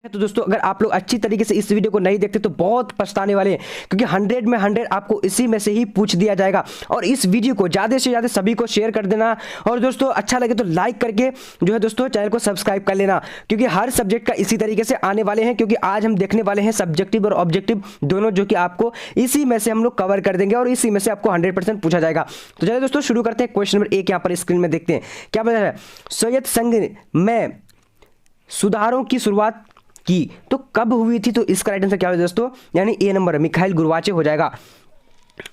तो दोस्तों अगर आप लोग अच्छी तरीके से इस वीडियो को नहीं देखते तो बहुत पछताने वाले हैं, क्योंकि 100 में 100 आपको इसी में से ही पूछ दिया जाएगा। और इस वीडियो को ज़्यादा से ज़्यादा सभी को शेयर कर देना, और दोस्तों अच्छा लगे तो लाइक करके जो है दोस्तों चैनल को सब्सक्राइब कर लेना, क्योंकि हर सब्जेक्ट का इसी तरीके से आने वाले हैं। क्योंकि आज हम देखने वाले हैं सब्जेक्टिव और ऑब्जेक्टिव दोनों, जो कि आपको इसी में से हम लोग कवर कर देंगे और इसी में से आपको 100% पूछा जाएगा। तो चलिए दोस्तों शुरू करते हैं। क्वेश्चन नंबर 1 यहाँ पर स्क्रीन में देखते हैं क्या बता रहा है। सोवियत संघ में सुधारों की शुरुआत की तो कब हुई थी? तो इसका राइट आंसर क्या होगा दोस्तों, यानी ए नंबर मिखाइल गोर्बाचेव हो जाएगा।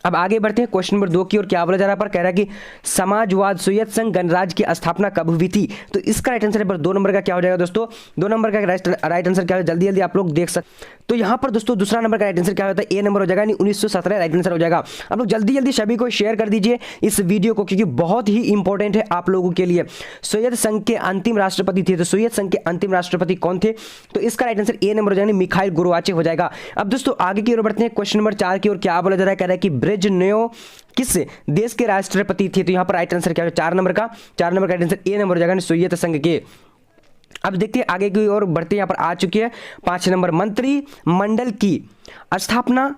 अब आगे बढ़ते हैं क्वेश्चन नंबर 2 की ओर। क्या बोला जा रहा है पर कह रहा है कि समाजवाद सोवियत संघ गणराज्य की स्थापना कब हुई थी? तो इसका राइट आंसर पर 2 नंबर का क्या हो जाएगा दोस्तों, 2 नंबर का राइट आंसर क्या है, जल्दी जल्दी आप लोग देख सकते। तो यहाँ पर दोस्तों दूसरा नंबर का राइट आंसर क्या होता है, ए नंबर हो जाएगा, यानी 1917 राइट आंसर हो जाएगा। आप लोग जल्दी जल्दी सभी को शेयर कर दीजिए इस वीडियो को, क्योंकि बहुत ही इंपॉर्टेंट है आप लोगों के लिए। सोवियत संघ के अंतिम राष्ट्रपति थे, तो सोवियत संघ के अंतिम राष्ट्रपति कौन थे? तो इसका राइट आंसर ए नंबर हो जाएगा, मिखाइल गोर्बाचेव हो जाएगा। अब दोस्तों आगे की ओर बढ़ते हैं। क्वेश्चन नंबर 4 की ओर। क्या बोला जा रहा है, कह रहा है कि ब्रेजनेव किस देश के राष्ट्रपति थे? तो यहां पर राइट आंसर क्या है, 4 नंबर का राइट आंसर ए नंबर हो जाएगा, सोवियत संघ के। अब देखते हैं आगे की ओर बढ़ते हैं। यहां पर आ चुकी है 5 नंबर, मंत्रिमंडल की स्थापना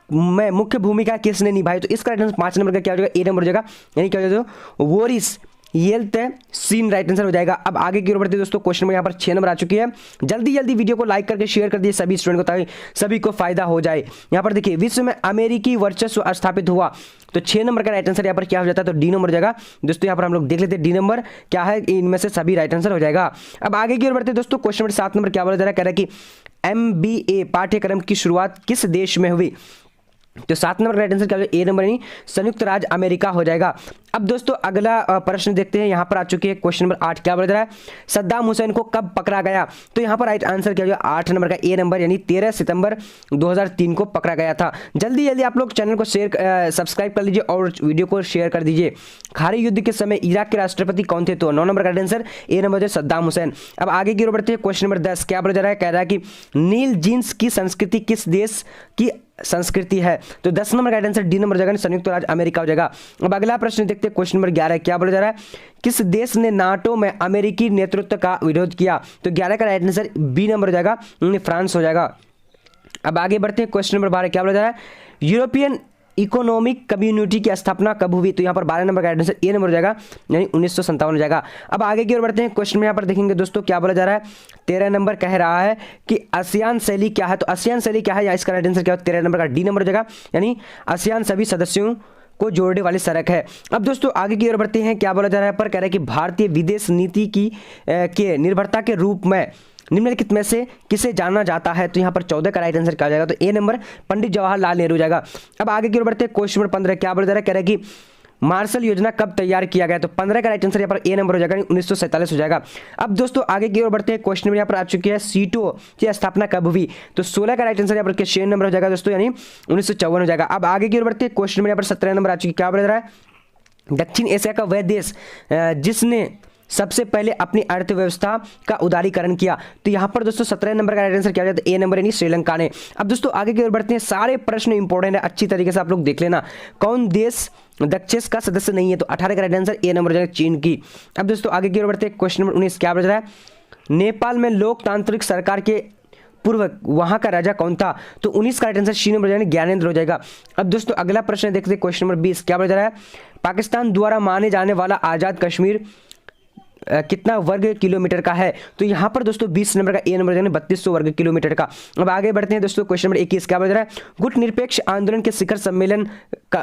में मुख्य भूमिका किसने निभाई? तो इसका राइट आंसर 5 नंबर का क्या हो जाएगा, ए नंबर हो जाएगा, यानी क्या हो जाएगा, बोरिस येल्त्सिन राइट आंसर हो जाएगा। अब आगे की ओर बढ़ते हैं दोस्तों। क्वेश्चन में यहाँ पर 6 नंबर आ चुकी है। जल्दी जल्दी वीडियो को लाइक करके शेयर कर दिए सभी स्टूडेंट को, ताकि सभी को फायदा हो जाए। यहाँ पर देखिए, विश्व में अमेरिकी वर्चस्व स्थापित हुआ, तो 6 नंबर का राइट आंसर यहाँ पर क्या हो जाता है, तो डी नंबर हो जाएगा। दोस्तों यहाँ पर हम लोग देख लेते हैं डी नंबर क्या है, इनमें से सभी राइट आंसर हो जाएगा। अब आगे की ओर बढ़ते हैं दोस्तों। क्वेश्चन नंबर 7 नंबर क्या बोला जा रहा है, कह रहा है कि MBA पाठ्यक्रम की शुरुआत किस देश में हुई? तो 7 नंबर का राइट आंसर क्या हो जाएगा, ए नंबर, यानी संयुक्त राज्य अमेरिका हो जाएगा। अब दोस्तों अगला प्रश्न देखते हैं। यहाँ पर आ चुकी है क्वेश्चन नंबर 8। क्या बोला जा रहा है, सद्दाम हुसैन को कब पकड़ा गया? तो यहाँ पर राइट आंसर क्या हो जाएगा, 8 नंबर का ए नंबर, यानी 13 सितंबर 2003 को पकड़ा गया था। जल्दी जल्दी आप लोग चैनल को सब्सक्राइब कर लीजिए और वीडियो को शेयर कर दीजिए। खारी युद्ध के समय इराक के राष्ट्रपति कौन थे? तो 9 नंबर का राइट आंसर ए नंबर है, सद्दाम हुसैन। अब आगे की ओर बढ़ते हैं। क्वेश्चन नंबर 10 क्या बोला जा रहा है, कह रहा है कि नील जींस की संस्कृति किस देश की संस्कृति है? तो 10 नंबर का आंसर डी नंबर जाएगा, संयुक्त राज्य अमेरिका हो जाएगा। अब अगला प्रश्न देखते हैं। क्वेश्चन नंबर 11 क्या बोला जा रहा है, किस देश ने नाटो में अमेरिकी नेतृत्व का विरोध किया? तो 11 का राइट आंसर बी नंबर हो जाएगा, फ्रांस हो जाएगा। अब आगे बढ़ते हैं। क्वेश्चन नंबर 12 क्या बोला जा रहा है, यूरोपियन इकोनॉमिक कम्युनिटी की स्थापना कब हुई? तो यहाँ पर 12 नंबर का आंसर ए नंबर हो जाएगा, यानी 1957 हो जाएगा। अब आगे की ओर बढ़ते हैं। क्वेश्चन में यहाँ पर देखेंगे दोस्तों क्या बोला जा रहा है, 13 नंबर कह रहा है कि आसियान शैली क्या है? तो आसियान शैली क्या है, या इसका राइट आंसर क्या है, 13 नंबर का डी नंबर हो जाएगा, यानी आसियान सभी सदस्यों को जोड़ने वाली सड़क है। अब दोस्तों आगे की ओर बढ़ते हैं। क्या बोला जा रहा है पर कह रहा है कि भारतीय विदेश नीति की के निर्भरता के रूप में निम्नलिखित में से किसे जाना जाता है? तो यहाँ पर 14 का राइट आंसर क्या हो जाएगा, तो ए नंबर पंडित जवाहरलाल नेहरू जाएगा। अब आगे की ओर बढ़ते हैं। क्वेश्चन नंबर 15 क्या बोला जा रहा है, कह रहा है कि मार्शल योजना कब तैयार किया गया? तो 15 का राइट आंसर यहाँ पर ए नंबर हो जाएगा, 1947 हो जाएगा। अब दोस्तों आगे की ओर बढ़ते हैं। क्वेश्चन में यहाँ पर आ चुकी है सीटों की स्थापना कब हुई? तो 16 का राइट आंसर यहाँ पर 6 नंबर हो जाएगा दोस्तों, यानी 1954 हो जाएगा। अब आगे की ओर बढ़ते हैं। क्वेश्चन में यहाँ पर 17 नंबर आ चुकी है। क्या बोला जा रहा है, दक्षिण एशिया का वह देश जिसने सबसे पहले अपनी अर्थव्यवस्था का उदारीकरण किया? तो यहां पर दोस्तों 17 नंबर का राइट आंसर क्या हो जाता है, ए नंबर, यानी श्रीलंका ने। अब दोस्तों आगे की ओर बढ़ते हैं। सारे प्रश्न इंपॉर्टेंट है, अच्छी तरीके से आप लोग देख लेना। कौन देश दक्षेस का सदस्य नहीं है? तो 18 का राइट आंसर ए नंबर हो जाएगा, चीन की। अब दोस्तों आगे की ओर बढ़ते हैं। क्वेश्चन नंबर 19 क्या बच रहा है, नेपाल में लोकतांत्रिक सरकार के पूर्व वहां का राजा कौन था? तो 19 का राइट आंसर सी नंबर यानी ज्ञानेंद्र हो जाएगा। अब दोस्तों अगला प्रश्न देखते हैं। क्वेश्चन नंबर 20 क्या बच रहा है, पाकिस्तान द्वारा माने जाने वाला आजाद कश्मीर कितना वर्ग किलोमीटर का है? तो यहाँ पर दोस्तों 20 नंबर का ए नंबर यानी 3200 वर्ग किलोमीटर का। अब आगे बढ़ते हैं दोस्तों। क्वेश्चन नंबर 21 क्या बज रहा है, गुट निरपेक्ष आंदोलन के शिखर सम्मेलन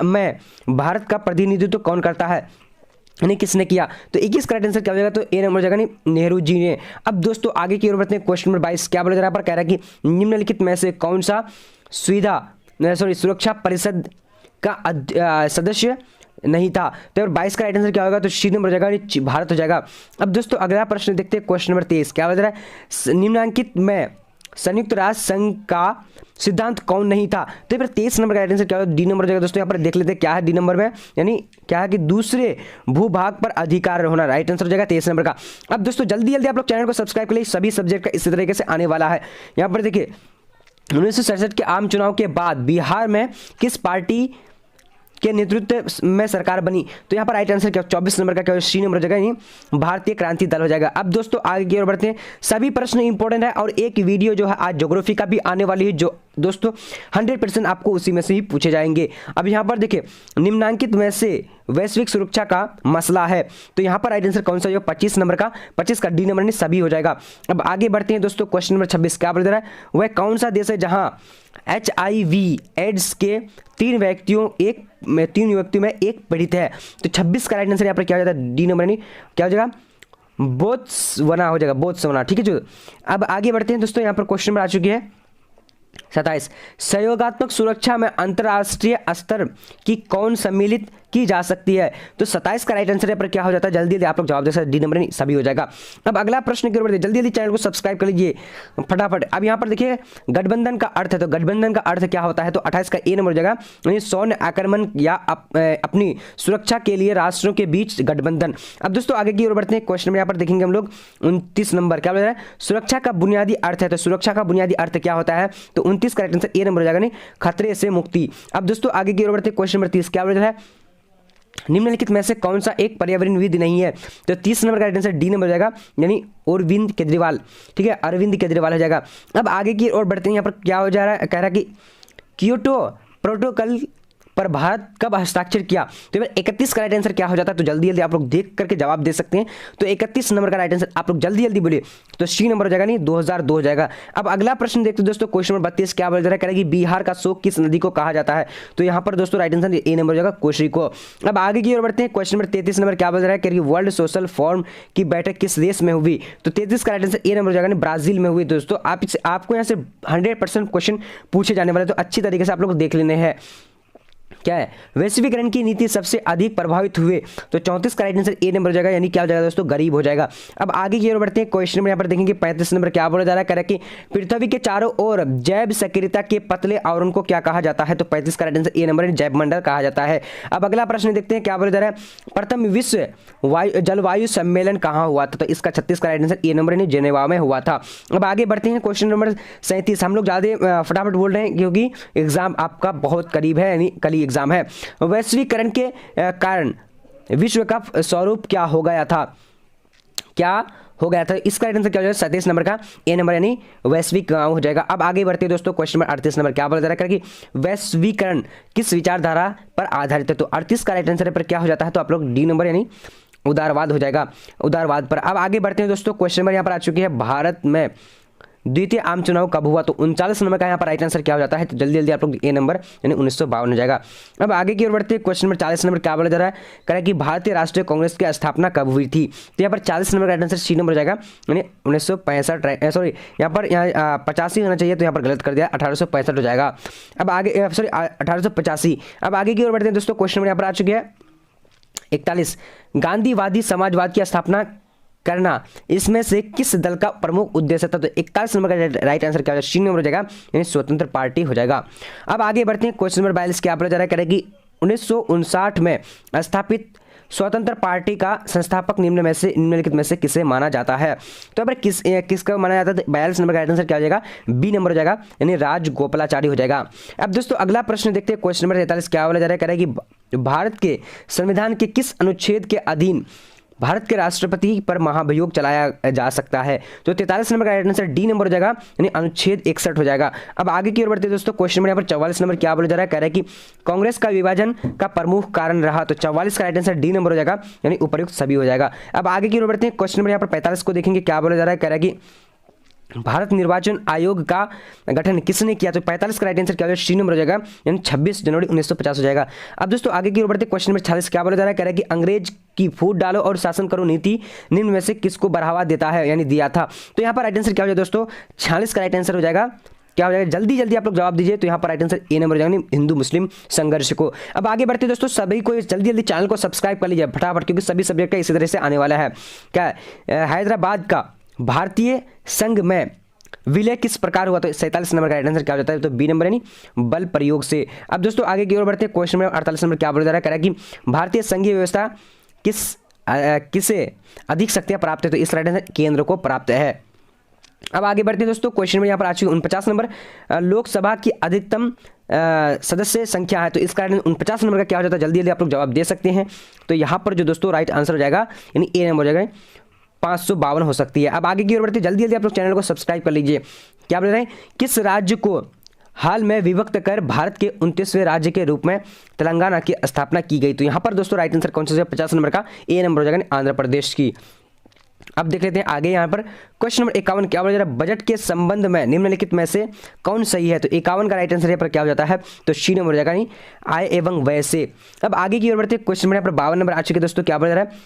में भारत का प्रतिनिधित्व कौन करता है, यानी किसने किया? तो 21 का राइट आंसर क्या हो जाएगा, तो ए नंबर जाएगा, नहीं नेहरू जी ने। अब दोस्तों आगे की ओर बढ़ते हैं। क्वेश्चन नंबर 22 क्या बोला जा रहा है पर कह रहा है कि निम्नलिखित में से कौन सा सुरक्षा परिषद का सदस्य नहीं था? तो 22 का राइट आंसर क्या होगा, तो सी नंबर हो जाएगा, भारत हो जाएगा। अब दोस्तों अगला प्रश्न देखते हैं। क्वेश्चन नंबर 23 क्या बता रहा है, निम्नलिखित में संयुक्त राष्ट्र संघ का सिद्धांत कौन नहीं था? तो यहाँ पर 23 नंबर का राइट आंसर क्या होगा, डी नंबर हो जाएगा। दोस्तों यहाँ पर देख लेते हैं क्या है डी नंबर में, यानी क्या है कि दूसरे भूभाग पर अधिकार होना, राइट आंसर हो जाएगा 23 नंबर का। अब दोस्तों जल्दी जल्दी आप लोग चैनल को सब्सक्राइब कर लीजिए, सभी सब्जेक्ट का इसी तरीके से आने वाला है। यहाँ पर देखिए 1967 के आम चुनाव के बाद बिहार में किस पार्टी के नेतृत्व में सरकार बनी? तो यहाँ पर राइट आंसर क्या 24 नंबर का क्या हो, सी नंबर हो जाएगा, यानी भारतीय क्रांति दल हो जाएगा। अब दोस्तों आगे की ओर बढ़ते हैं। सभी प्रश्न इंपॉर्टेंट है और एक वीडियो जो है आज ज्योग्राफी का भी आने वाली है, जो दोस्तों 100% आपको उसी में से ही पूछे जाएंगे। अब यहाँ पर देखिए निम्नांकित में से वैश्विक सुरक्षा का मसला है, तो यहाँ पर राइट आंसर कौन सा हो, 25 नंबर का, 25 का डी नंबर नहीं सभी हो जाएगा। अब आगे बढ़ते हैं दोस्तों, क्वेश्चन नंबर 26 क्या बोल रहा है, वह कौन सा देश है जहां HIV एड्स के 3 व्यक्तियों में एक पीड़ित है? तो 26 का राइट आंसर यहाँ पर क्या हो जाता है, डी नंबर नहीं क्या हो जाएगा, बोत्सवाना हो जाएगा, बोत्सवाना। ठीक है जो। अब आगे बढ़ते हैं दोस्तों, यहाँ पर क्वेश्चन नंबर आ चुकी है 27, सहयोगात्मक सुरक्षा में अंतर्राष्ट्रीय स्तर की कौन सम्मिलित की जा सकती है? तो 27 का राइट आंसर यहाँ पर क्या हो जाता है, जल्दी जल्दी आप लोग जवाब दे सकते, डी नंबर नहीं सभी हो जाएगा। अब अगला प्रश्न की ओर बढ़ते, जल्दी जल्दी चैनल को सब्सक्राइब कर लीजिए फटाफट। अब यहाँ पर देखिए गठबंधन का अर्थ है, तो गठबंधन का अर्थ क्या होता है, तो 28 का ए नंबर हो जाएगा, यानी सैन्य आक्रमण या अपनी सुरक्षा के लिए राष्ट्रों के बीच गठबंधन। अब दोस्तों आगे की ओर बढ़ते हैं, क्वेश्चन में यहाँ पर देखेंगे हम लोग 29 नंबर क्या बोल रहा है, सुरक्षा का बुनियादी अर्थ है, तो सुरक्षा का बुनियादी अर्थ क्या होता है, तो 29 का राइट आंसर ए नंबर हो जाएगा, नहीं खतरे से मुक्ति। अब दोस्तों आगे की ओर बढ़ते हैं, क्वेश्चन नंबर 30 क्या बोल रहा है, निम्नलिखित में से कौन सा एक पर्यावरणविद नहीं है? तो 30 नंबर का राइट आंसर डी नंबर हो जाएगा, यानी अरविंद केजरीवाल। ठीक है, अरविंद केजरीवाल हो जाएगा। अब आगे की ओर बढ़ते हैं, यहाँ पर क्या हो जा रहा है, कह रहा है कि क्योटो प्रोटोकॉल पर भारत कब हस्ताक्षर किया? तो 31 का राइट आंसर क्या हो जाता है, तो जल्दी जल्दी आप लोग देख करके जवाब दे सकते हैं। तो 31 नंबर का राइट आंसर आप लोग जल्दी जल्दी बोलिए, तो सी नंबर हो जाएगा, नहीं 2002 हो जाएगा। अब अगला प्रश्न देखते हैं दोस्तों, क्वेश्चन नंबर 32 क्या बोल रहा है कि बिहार का शोक किस नदी को कहा जाता है? तो यहाँ पर दोस्तों राइट आंसर ए नंबर हो जाएगा, कोसी को। अब आगे की ओर बढ़ते हैं, क्वेश्चन नंबर 33 नंबर क्या बोल रहा है कि वर्ल्ड सोशल फोरम की बैठक किस देश में हुई? तो 33 का राइट आंसर ए नंबर हो जाएगा, ब्राजील में हुई। दोस्तों आपको यहाँ से 100% क्वेश्चन पूछे जाने वाले, तो अच्छी तरीके से आप लोग देख लेने हैं। क्या है, वैश्वीकरण की नीति सबसे अधिक प्रभावित हुए? तो 34 का राइट आंसर ए नंबर हो जाएगा, यानी क्या हो जाएगा दोस्तों, गरीब हो जाएगा। अब आगे की ओर बढ़ते हैं, क्वेश्चन में यहाँ पर देखेंगे 35 नंबर क्या बोला जा रहा है, कह रहा है कि पृथ्वी के चारों ओर जैव सक्रियता के पतले आवरण को क्या कहा जाता है? तो 35 का राइट आंसर ए नंबर, जैव मंडल कहा जाता है। अब अगला प्रश्न देखते हैं, क्या बोला जा रहा है, प्रथम विश्व जलवायु सम्मेलन कहाँ हुआ था? तो इसका 36 का राइट आंसर ए नंबर, यानी जेनेवा में हुआ था। अब आगे बढ़ते हैं, क्वेश्चन नंबर 37। हम लोग ज़्यादा फटाफट बोल रहे हैं क्योंकि एग्जाम आपका बहुत करीब है, यानी कल ही एग्जाम है। वैश्वीकरण के कारण विश्व का स्वरूप क्या हो गया था? क्या हो गया था? इसका आंसर क्या हो जाएगा, 37 नंबर का ए नंबर, यानी वैश्विक गांव हो जाएगा। अब आगे बढ़ते हैं दोस्तों, क्वेश्चन नंबर 38 नंबर क्या बोला जा रहा है कि वैश्वीकरण किस विचारधारा पर आधारित है? तो 38 का राइट आंसर पर क्या हो जाता है, तो आप लोग डी नंबर, यानी उदारवाद हो जाएगा, उदारवाद पर। अब आगे बढ़ते हैं दोस्तों, क्वेश्चन नंबर यहाँ पर आ चुकी है, भारत में द्वितीय आम चुनाव कब हुआ? तो 39 नंबर का यहाँ पर राइट आंसर क्या हो जाता है, तो जल्दी जल्दी आप लोग ए नंबर, यानी 1952 हो जाएगा। अब आगे की ओर बढ़ते हैं, क्वेश्चन नंबर 40 नंबर क्या बोला जा रहा है, कह रहा है कि भारतीय राष्ट्रीय कांग्रेस की स्थापना कब हुई थी? तो यहाँ पर 40 नंबर का राइट आंसर सी नंबर हो जाएगा, यानी 1965, सॉरी यहाँ पर 85 होना चाहिए, तो यहाँ पर गलत कर दिया, 1865 हो जाएगा। अब आगे 1885। अब आगे की ओर बढ़ते हैं दोस्तों, क्वेश्चन नंबर यहाँ पर आ चुकी है 41, गांधीवादी समाजवाद की स्थापना करना इसमें से किस दल का प्रमुख उद्देश्य था? तो 41 नंबर का राइट आंसर क्या हो जाएगा, सी नंबर हो जाएगा, यानी स्वतंत्र पार्टी हो जाएगा। अब आगे बढ़ते हैं, क्वेश्चन नंबर 42 क्या बोला जा रहा है, करेगी 1959 में स्थापित स्वतंत्र पार्टी का संस्थापक निम्नलिखित में से किसे माना जाता है? तो अब किसका माना जाता है? 42 नंबर का राइट आंसर क्या हो जाएगा, बी नंबर हो जाएगा, यानी राजगोपालाचारी हो जाएगा। अब दोस्तों अगला प्रश्न देखते हैं, क्वेश्चन नंबर 43 क्या बोला जा रहा है, करेगी भारत के संविधान के किस अनुच्छेद के अधीन भारत के राष्ट्रपति पर महाभियोग चलाया जा सकता है? तो 43 नंबर का राइट आंसर डी नंबर हो जाएगा, यानी अनुच्छेद 61 हो जाएगा। अब आगे की ओर बढ़ते हैं दोस्तों, क्वेश्चन नंबर यहाँ पर 44 नंबर क्या बोला जा रहा है, कह रहा है कि कांग्रेस का विभाजन का प्रमुख कारण रहा? तो 44 का राइट आंसर डी नंबर हो जाएगा, यानी उपर्युक्त सभी हो जाएगा। अब आगे की ओर बढ़ते हैं, क्वेश्चन नंबर यहाँ पर 45 को देखेंगे, क्या बोला जा रहा है, कह रहा है कि भारत निर्वाचन आयोग का गठन किसने किया? तो 45 का राइट आंसर क्या हो जाएगा, सी नंबर हो जाएगा, यानी 26 जनवरी 1950 हो जाएगा। अब दोस्तों आगे की ओर बढ़ते, क्वेश्चन नंबर 46 क्या बोला जा रहा है, कह रहा है कि अंग्रेज की फूट डालो और शासन करो नीति निम्न में से किसको बढ़ावा देता है, यानी दिया था? तो यहाँ पर राइट आंसर क्या हो जाएगा दोस्तों, 46 का राइट आंसर हो जाएगा, क्या हो जाएगा, जल्दी जल्दी आप लोग जवाब दीजिए। तो यहाँ पर राइट आंसर ए नंबर हो जाएगा, हिंदू मुस्लिम संघर्ष को। अब आगे बढ़ते दोस्तों, सभी को जल्दी जल्दी चैनल को सब्सक्राइब कर लीजिए फटाफट, क्योंकि सभी सब्जेक्ट का इसी तरह से आने वाला है। क्या हैदराबाद का भारतीय संघ में विलय किस प्रकार हुआ? तो 47 नंबर का राइट आंसर क्या हो जाता है, तो बी नंबर, यानी बल प्रयोग से। अब दोस्तों आगे की ओर बढ़ते हैं, क्वेश्चन नंबर 48 नंबर क्या बोला जा रहा है, कह रहा है कि भारतीय संघीय व्यवस्था किसे अधिक शक्तियां प्राप्त है? तो इस राइट आंसर केंद्र को प्राप्त है। अब आगे बढ़ते हैं दोस्तों, क्वेश्चन में यहाँ पर आ चुकी 49 नंबर, लोकसभा की अधिकतम सदस्य संख्या है, तो इस कारण 49 नंबर का क्या हो जाता है, जल्दी जल्दी आप लोग जवाब दे सकते हैं। तो यहाँ पर जो दोस्तों राइट आंसर हो जाएगा यानी ए नंबर हो जाएगा 552 हो सकती है। अब आगे की ओर बढ़ते जल्दी जल्दी आप लोग चैनल को सब्सक्राइब कर लीजिए। क्या बोल रहे हैं, किस राज्य को हाल में विभक्त कर भारत के 29वें राज्य के रूप में तेलंगाना की स्थापना की गई? तो यहाँ पर दोस्तों राइट आंसर कौन सा 50 नंबर का ए नंबर हो जाएगा आंध्र प्रदेश की। अब देख लेते हैं आगे यहाँ पर क्वेश्चन नंबर 51 क्या बोला जा रहा है, बजट के संबंध में निम्नलिखित में से कौन सही है? तो 51 का राइट आंसर यहाँ पर क्या हो जाता है, तो सी नंबर हो जाएगा नहीं आय एवं व्यय से। अब आगे की ओर बढ़ते हैं, क्वेश्चन नंबर यहाँ पर 52 नंबर आ चुके दोस्तों। क्या बोला जा रहा है,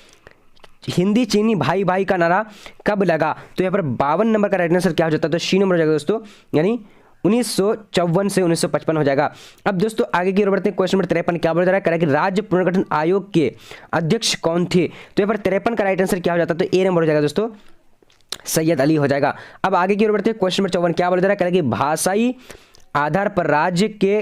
हिंदी चीनी भाई भाई का नारा कब लगा? तो यहाँ पर 52 नंबर का राइट आंसर क्या हो जाता है, तो सी नंबर हो जाएगा दोस्तों यानी 1954 से 1955 हो जाएगा। अब दोस्तों आगे की ओर बढ़ते हैं, क्वेश्चन नंबर 53 क्या बोला जा रहा है कि राज्य पुनर्गठन आयोग के अध्यक्ष कौन थे? तो यहाँ पर 53 का राइट आंसर क्या हो जाता है, तो ए नंबर हो जाएगा दोस्तों सैयद अली हो जाएगा। अब आगे की ओर बढ़ते हैं, क्वेश्चन नंबर 54 क्या बोला जा रहा है कि भाषाई आधार पर राज्य के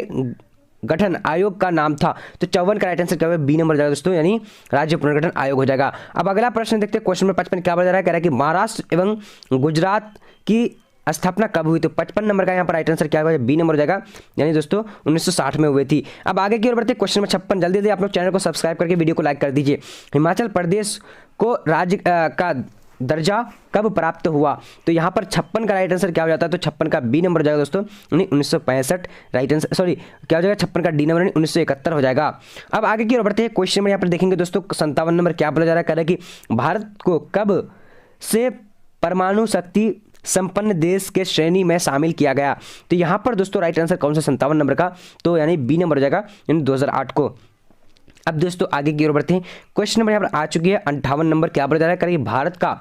गठन आयोग का नाम था? तो 54 का राइट आंसर क्या होगा, बी नंबर हो जाएगा दोस्तों यानी राज्य पुनर्गठन आयोग हो जाएगा। अब अगला प्रश्न देखते हैं, क्वेश्चन नंबर 55 क्या बोला जा रहा है, कह रहा है कि महाराष्ट्र एवं गुजरात की स्थापना कब हुई? तो 55 नंबर का यहाँ पर राइट आंसर क्या होगा, बी नंबर हो जाएगा यानी दोस्तों 1960 में हुई थी। अब आगे की ओर बढ़ते हैं, क्वेश्चन नंबर 56 जल्दी जल्दी आप लोग चैनल को सब्सक्राइब करके वीडियो को लाइक कर दीजिए। हिमाचल प्रदेश को राज्य का दर्जा कब प्राप्त हुआ? तो यहाँ पर 56 का राइट आंसर क्या हो जाता है, तो 56 का बी नंबर हो जाएगा दोस्तों यानी 1965 राइट आंसर, सॉरी क्या हो जाएगा 56 का डी नंबर यानी 1971 हो जाएगा। अब आगे की ओर बढ़ते हैं, क्वेश्चन नंबर यहाँ पर देखेंगे दोस्तों 57 नंबर क्या बोला जा रहा है, कह रहा है कि भारत को कब से परमाणु शक्ति संपन्न देश के श्रेणी में शामिल किया गया? तो यहाँ पर दोस्तों राइट आंसर कौन सा 57 नंबर का, तो यानी बी नंबर हो जाएगा यानी 2008 को। अब दोस्तों आगे की ओर बढ़ते हैं, क्वेश्चन नंबर यहाँ पर आ चुकी है 58 नंबर क्या बोला जा रहा है, करिए भारत का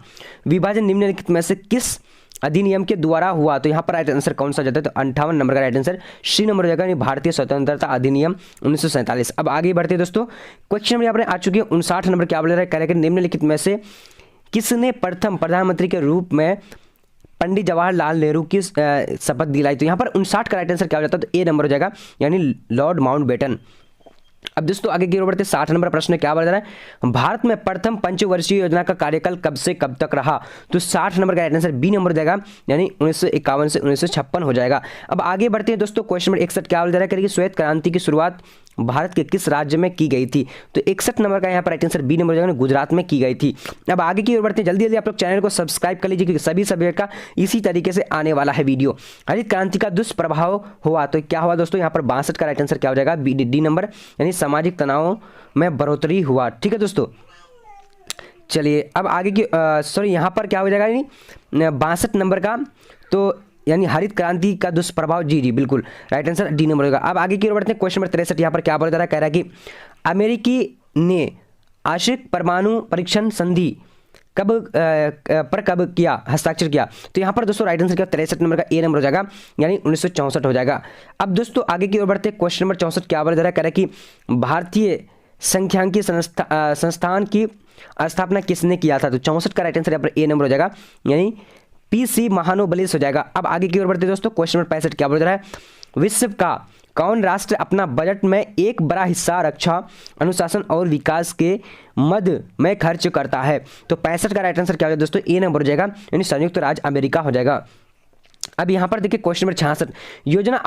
विभाजन निम्नलिखित में से किस अधिनियम के द्वारा हुआ? तो यहाँ पर राइट आंसर कौन सा जाता है, तो 58 नंबर का राइट आंसर सी नंबर हो जाएगा यानी भारतीय स्वतंत्रता अधिनियम 1947। अब आगे बढ़ते हैं दोस्तों, क्वेश्चन नंबर यहाँ पर आ चुकी है 59 नंबर क्या बोला जा रहा है, कह रहा है कि निम्नलिखित में से किसने प्रथम प्रधानमंत्री के रूप में पंडित जवाहरलाल नेहरू की शपथ दिलाई? तो यहाँ पर 59 का राइट आंसर क्या हो जाता है, तो ए नंबर हो जाएगा यानी लॉर्ड माउंटबेटन। अब दोस्तों आगे की ओर बढ़ते 60 नंबर प्रश्न क्या बोला जा रहा है, भारत में प्रथम पंचवर्षीय योजना का कार्यकाल कब से कब तक रहा? तो 60 नंबर का राइट आंसर बी नंबर हो जाएगा यानी 1951 से 1956 हो जाएगा। अब आगे बढ़ते हैं दोस्तों, क्वेश्चन नंबर 61 क्या बोला जा रहा है कि श्वेत क्रांति की शुरुआत भारत के किस राज्य में की गई थी? तो 61 नंबर का यहाँ पर राइट आंसर बी नंबर हो जाएगा गुजरात में की गई थी। अब आगे की ओर बढ़ते हैं, जल्दी जल्दी आप लोग चैनल को सब्सक्राइब कर लीजिए क्योंकि सभी सब्जेक्ट का इसी तरीके से आने वाला है वीडियो। हरित क्रांति का दुष्प्रभाव हुआ, तो क्या हुआ दोस्तों, यहाँ पर 62 का राइट आंसर क्या हो जाएगा, डी नंबर यानी सामाजिक तनाव में बढ़ोतरी हुआ। ठीक है दोस्तों, चलिए अब आगे की सॉरी यहाँ पर क्या हो जाएगा यानी 62 नंबर का, तो यानी हरित क्रांति का दुष्प्रभाव, जी बिल्कुल राइट आंसर डी नंबर होगा। अब आगे की ओर बढ़ते हैं, क्वेश्चन नंबर 63 यहाँ पर क्या बोला जा रहा है, कह रहा है कि अमेरिकी ने आंशिक परमाणु परीक्षण संधि कब किया, हस्ताक्षर किया? तो यहाँ पर दोस्तों राइट आंसर क्या 63 नंबर का ए नंबर हो जाएगा यानी 1964 हो जाएगा। अब दोस्तों आगे की ओर बढ़ते हैं, क्वेश्चन नंबर 64 क्या बोला जा रहा है, कह रहा है कि भारतीय सांख्यिकी संस्थान की स्थापना किसने किया था? तो 64 का राइट आंसर यहाँ पर ए नंबर हो जाएगा यानी पीसी महानोबलिस हो जाएगा। अब आगे की ओर बढ़ते दोस्तों, क्वेश्चन नंबर 65 क्या बोल रहा है, विश्व का कौन राष्ट्र अपना बजट में एक बड़ा हिस्सा रक्षा, अनुशासन और विकास के मद में खर्च करता है? तो 65 का राइट आंसर क्या हो जाएगा दोस्तों, ए नंबर हो जाएगा यानी संयुक्त राज्य अमेरिका हो जाएगा। अब यहाँ पर देखिए क्वेश्चन नंबर 66, योजना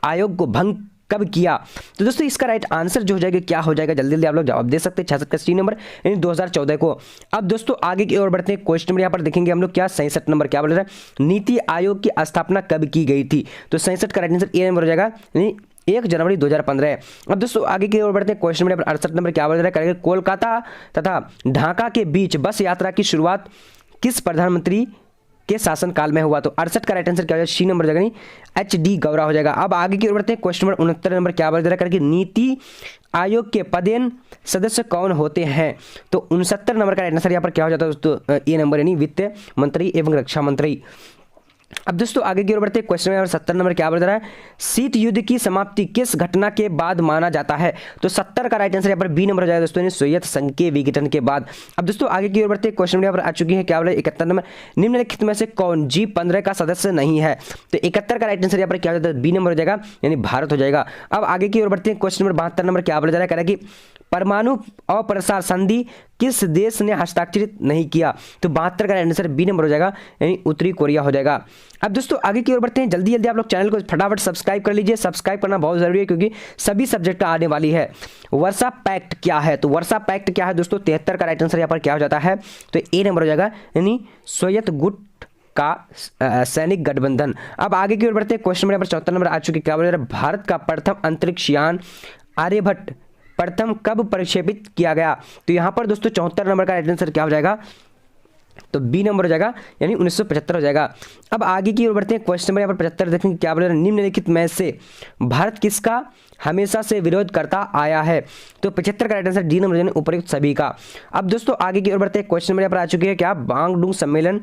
आयोग को भंग कब किया? तो दोस्तों इसका राइट आंसर जो हो जाएगा क्या हो जाएगा, जल्दी जल्दी आप लोग जवाब दे सकते हैं। 66 का सी नंबर यानी 2014 को। अब दोस्तों आगे की ओर बढ़ते हैं, क्वेश्चन नंबर यहाँ पर देखेंगे हम लोग क्या 67 नंबर क्या बोल रहा है, नीति आयोग की स्थापना कब की गई थी? तो 67 का राइट आंसर ए नंबर हो जाएगा यानी 1 जनवरी 2015। अब दोस्तों आगे की ओर बढ़ते हैं, क्वेश्चन नंबर 68 नंबर क्या बोल रहा है, करेंगे कोलकाता तथा ढाका के बीच बस यात्रा की शुरुआत किस प्रधानमंत्री के शासनकाल में हुआ? तो 68 का राइट आंसर क्या हो जाएगा, सी नंबर हो जाएगा HD गौरा हो जाएगा। अब आगे की ओर बढ़ते हैं, क्वेश्चन नंबर 69 नंबर क्या बोल रहा है, नीति आयोग के पदेन सदस्य कौन होते हैं? तो 69 नंबर का राइट आंसर यहाँ पर क्या हो जाता है दोस्तों, ए नंबर यानी वित्त मंत्री एवं रक्षा मंत्री। अब दोस्तों आगे की ओर बढ़ते हैं, क्वेश्चन नंबर 70 नंबर क्या बोल रहा है, शीत युद्ध की समाप्ति किस घटना के बाद माना जाता है? तो 70 का राइट आंसर यहाँ पर बी नंबर हो जाएगा दोस्तों यानी सोवियत संघ के विघटन के बाद। अब दोस्तों आगे की ओर बढ़ते हैं, क्वेश्चन नंबर यहाँ पर आ चुकी है क्या बोल रहा है 71 नंबर, निम्नलिखित में से कौन G15 का सदस्य नहीं है? तो 71 का राइट आंसर यहाँ पर क्या हो जाता है, बी नंबर हो जाएगा यानी भारत हो जाएगा। अब आगे की ओर बढ़ते हैं, क्वेश्चन नंबर 72 नंबर क्या बोला जा रहा है, कह रहा है कि परमाणु अप्रसार संधि किस देश ने हस्ताक्षरित नहीं किया? तो 72 का आंसर बी नंबर हो जाएगा, यानी उत्तरी कोरिया हो जाएगा। अब दोस्तों आगे की ओर बढ़ते हैं। जल्दी जल्दी आप लोग चैनल को फटाफट सब्सक्राइब कर लीजिए। सब्सक्राइब करना बहुत जरूरी है क्योंकि सभी सब्जेक्ट आने वाली है। वर्सा पैक्ट क्या है? तो वर्सा पैक्ट क्या है दोस्तों? 73 का राइट आंसर यहाँ पर क्या हो जाता है? तो ए नंबर हो जाएगा, यानी सोवियत गुट का सैनिक गठबंधन। अब आगे की ओर बढ़ते हैं। क्वेश्चन नंबर यहाँ पर 74 नंबर आ चुके। क्या बोल रहे हैं? भारत का प्रथम अंतरिक्ष यान आर्यभट्ट प्रथम कब प्रक्षेपित किया गया? तो यहाँ पर दोस्तों 74 नंबर का राइट आंसर क्या हो जाएगा? तो बी नंबर हो जाएगा, यानी 1975 हो जाएगा। अब आगे की ओर बढ़ते हैं। क्वेश्चन नंबर यहाँ पर 75 देखेंगे। क्या बोल रहे हैं? निम्नलिखित में से भारत किसका हमेशा से विरोध करता आया है? तो 75 का राइट आंसर डी नंबर, यानी उपयुक्त सभी का। अब दोस्तों आगे की ओर बढ़ते हैं। क्वेश्चन नंबर यहाँ पर आ चुके हैं। क्या बांगडुंग सम्मेलन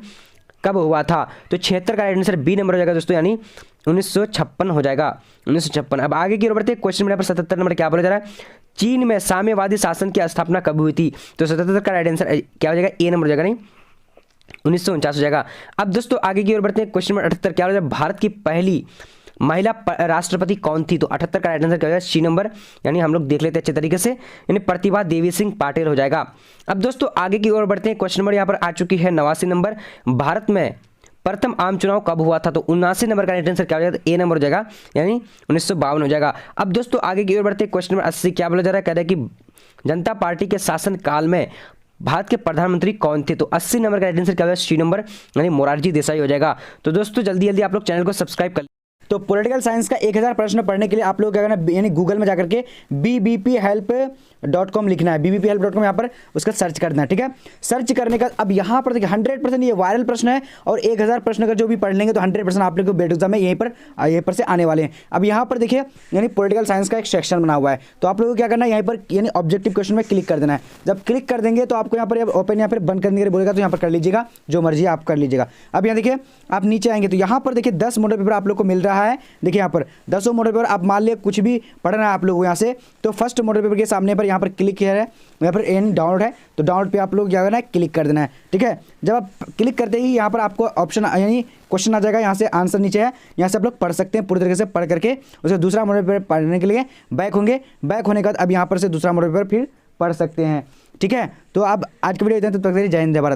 कब हुआ था? तो 76 का राइट आंसर बी नंबर हो जाएगा दोस्तों, यानी 1956 हो जाएगा, 1956। अब आगे की ओर बढ़ते हैं। क्वेश्चन नंबर 77 नंबर क्या बोला जा रहा है? चीन में साम्यवादी शासन की स्थापना कब हुई थी? तो 77 का राइट आंसर क्या हो जाएगा? ए नंबर हो जाएगा, नहीं 1949 हो जाएगा। अब दोस्तों आगे की ओर बढ़ते हैं। क्वेश्चन नंबर 78 क्या हो जाएगा? भारत की पहली महिला राष्ट्रपति कौन थी? तो 78 का राइट आंसर क्या हो जाएगा? सी नंबर, यानी हम लोग देख लेते हैं अच्छे तरीके से, यानी प्रतिभा देवी सिंह पाटिल हो जाएगा। अब दोस्तों आगे की ओर बढ़ते हैं। क्वेश्चन नंबर यहाँ पर आ चुकी है 89 नंबर। भारत में प्रथम आम चुनाव कब हुआ था? तो 79 नंबर का राइट आंसर क्या हो जाएगा? ए नंबर हो जाएगा, यानी 1952 हो जाएगा। अब दोस्तों आगे की ओर बढ़ते हैं। क्वेश्चन नंबर 80 क्या बोला जा रहा है? कह रहा है कि जनता पार्टी के शासन काल में भारत के प्रधानमंत्री कौन थे? तो 80 नंबर का राइट आंसर क्या हो जाएगा? सी नंबर, यानी मोरारजी देसाई हो जाएगा। तो दोस्तों जल्दी जल्दी आप लोग चैनल को सब्सक्राइब कर। तो पॉलिटिकल साइंस का 1000 प्रश्न पढ़ने के लिए आप लोग क्या करना है, यानी गूगल में जाकर के bbphelp.com लिखना है। bbphelp.com यहाँ पर उसका सर्च करना है, ठीक है। सर्च करने का अब यहाँ पर देखिए 100% ये वायरल प्रश्न है और 1000 प्रश्न अगर जो भी पढ़ लेंगे तो 100% आप लोग को बेट एग्जाम में यहीं पर से आने वाले हैं। अब यहाँ पर देखिए यानी पॉलिटिकल साइंस का एक सेक्शन बना हुआ है, तो आप लोगों को क्या करना है, यहाँ पर यानी ऑब्जेक्टिव क्वेश्चन में क्लिक कर देना है। जब क्लिक कर देंगे तो आपको यहाँ पर ओपन यहाँ पर बंद करने के लिए बोलेगा, तो यहाँ पर कर लीजिएगा, जो मर्जी आप कर लीजिएगा। अब यहाँ देखिए आप नीचे आएंगे तो यहाँ पर देखिए 10 मॉडल पेपर आप लोग को मिल रहा है। देखिए यहाँ पर 10 मॉडल पेपर आप मान लिया कुछ भी पढ़ना है आप लोगों को यहाँ से, तो फर्स्ट मॉडल पेपर के सामने पर यहाँ पर क्लिक किया है, यहाँ पर एन डाउनलोड है, तो डाउनलोड पे आप लोग क्या करना है, क्लिक कर देना है, ठीक है। जब आप क्लिक करते ही यहाँ पर आपको ऑप्शन यानी क्वेश्चन आ जाएगा, यहाँ से आंसर नीचे है, यहाँ से आप लोग पढ़ सकते हैं पूरी तरीके से पढ़ करके। उसके दूसरा मॉडल पेपर पढ़ने के लिए बैक होंगे, बैक होने के बाद अब यहाँ पर से दूसरा मॉडल पेपर फिर पढ़ सकते हैं, ठीक है। तो अब आज के वीडियो इतना, तब तक जय हिंद जय भारत।